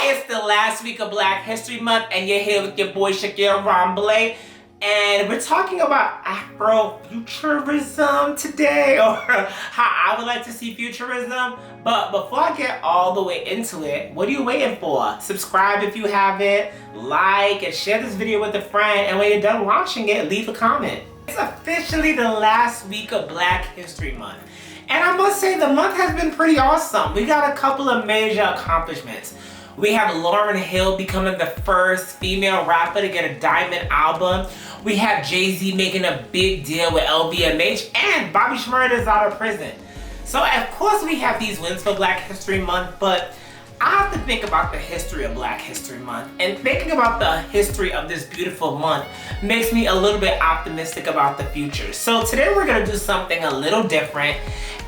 It's the last week of Black History Month, and you're here with your boy Shakir Romblay, and we're talking about Afrofuturism today, or how I would like to see futurism. But before I get all the way into it, what are you waiting for? Subscribe if you haven't, like and share this video with a friend, and when you're done watching it, leave a comment. It's officially the last week of Black History Month. And I must say the month has been pretty awesome. We got a couple of major accomplishments. We have Lauryn Hill becoming the first female rapper to get a diamond album. We have Jay-Z making a big deal with LVMH, and Bobby Shmurda is out of prison. So of course we have these wins for Black History Month, but I have to think about the history of Black History Month. And thinking about the history of this beautiful month makes me a little bit optimistic about the future. So today we're gonna do something a little different,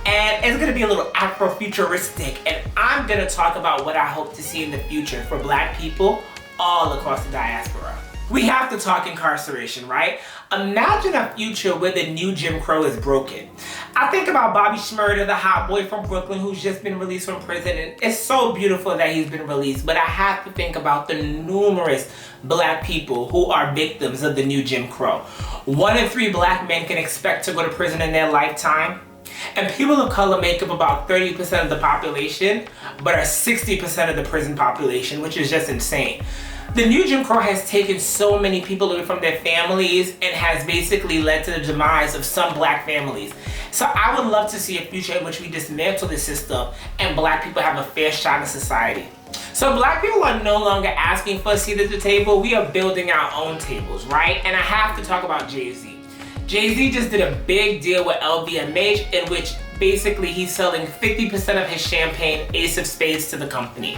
and it's gonna be a little Afrofuturistic, and I'm gonna talk about what I hope to see in the future for Black people all across the diaspora. We have to talk incarceration, right? Imagine a future where the new Jim Crow is broken. I think about Bobby Shmurda, the hot boy from Brooklyn who's just been released from prison, and it's so beautiful that he's been released, but I have to think about the numerous Black people who are victims of the new Jim Crow. 1 in 3 Black men can expect to go to prison in their lifetime, and people of color make up about 30% of the population, but are 60% of the prison population, which is just insane. The new Jim Crow has taken so many people away from their families and has basically led to the demise of some Black families. So I would love to see a future in which we dismantle the system and Black people have a fair shot in society. So Black people are no longer asking for a seat at the table, we are building our own tables, right? And I have to talk about Jay-Z. Jay-Z just did a big deal with LVMH in which basically he's selling 50% of his champagne, Ace of Spades, to the company.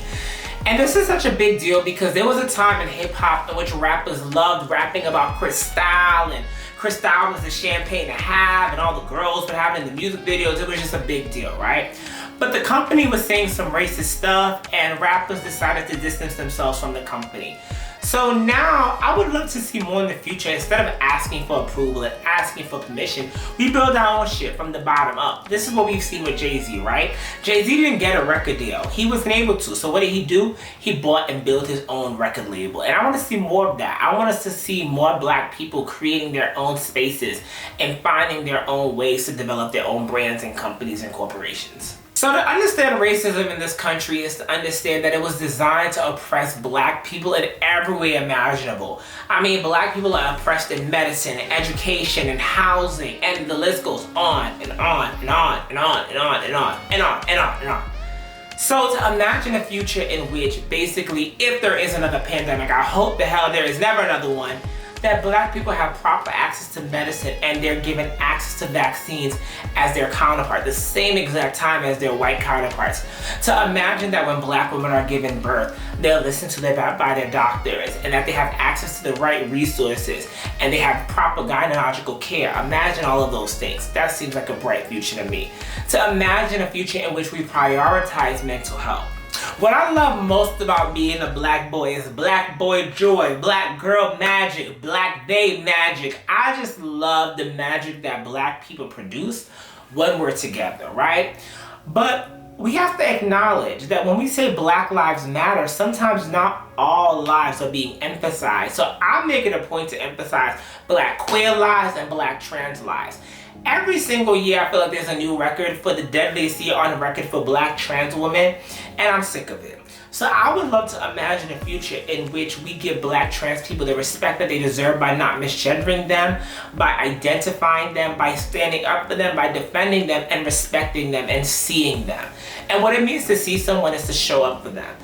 And this is such a big deal because there was a time in hip hop in which rappers loved rapping about Cristal, and Cristal was the champagne to have, and all the girls would have it in the music videos. It was just a big deal, right? But the company was saying some racist stuff, and rappers decided to distance themselves from the company. So now, I would love to see more in the future. Instead of asking for approval and asking for permission, we build our own shit from the bottom up. This is what we've seen with Jay-Z, right? Jay-Z didn't get a record deal. He wasn't able to. So what did he do? He bought and built his own record label. And I want to see more of that. I want us to see more Black people creating their own spaces and finding their own ways to develop their own brands and companies and corporations. So to understand racism in this country is to understand that it was designed to oppress Black people in every way imaginable. I mean, Black people are oppressed in medicine, and education, and housing, and the list goes on and on and on and on and on and on and on and on and on. So to imagine a future in which basically, if there is another pandemic, I hope the hell there is never another one, that Black people have proper access to medicine and they're given access to vaccines as their counterpart, the same exact time as their white counterparts. To imagine that when Black women are given birth, they're listened to by their doctors, and that they have access to the right resources, and they have proper gynecological care. Imagine all of those things. That seems like a bright future to me. To imagine a future in which we prioritize mental health. What I love most about being a Black boy is Black boy joy, Black girl magic, Black day magic. I just love the magic that Black people produce when we're together, right? But we have to acknowledge that when we say Black Lives Matter, sometimes not all lives are being emphasized. So I'm making a point to emphasize Black queer lives and Black trans lives. Every single year, I feel like there's a new record for the deadliest year on record for Black trans women, and I'm sick of it. So I would love to imagine a future in which we give Black trans people the respect that they deserve by not misgendering them, by identifying them, by standing up for them, by defending them and respecting them and seeing them. And what it means to see someone is to show up for them.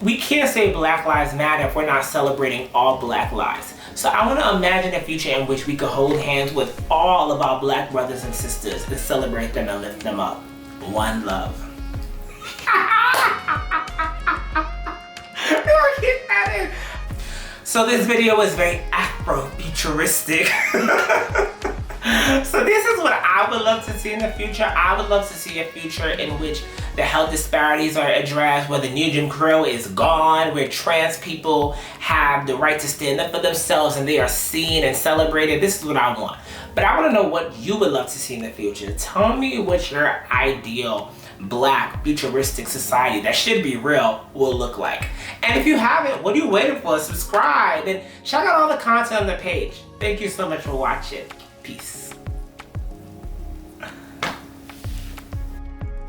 We can't say Black Lives Matter if we're not celebrating all Black lives. So I want to imagine a future in which we could hold hands with all of our Black brothers and sisters and celebrate them and lift them up. One love. So this video was very Afrofuturistic. So this is what I would love to see in the future. I would love to see a future in which the health disparities are addressed, where the new Jim Crow is gone, where trans people have the right to stand up for themselves and they are seen and celebrated. This is what I want. But I want to know what you would love to see in the future. Tell me what your ideal black, futuristic society that should be real will look like. And if you haven't, what are you waiting for? Subscribe and check out all the content on the page. Thank you so much for watching. Peace.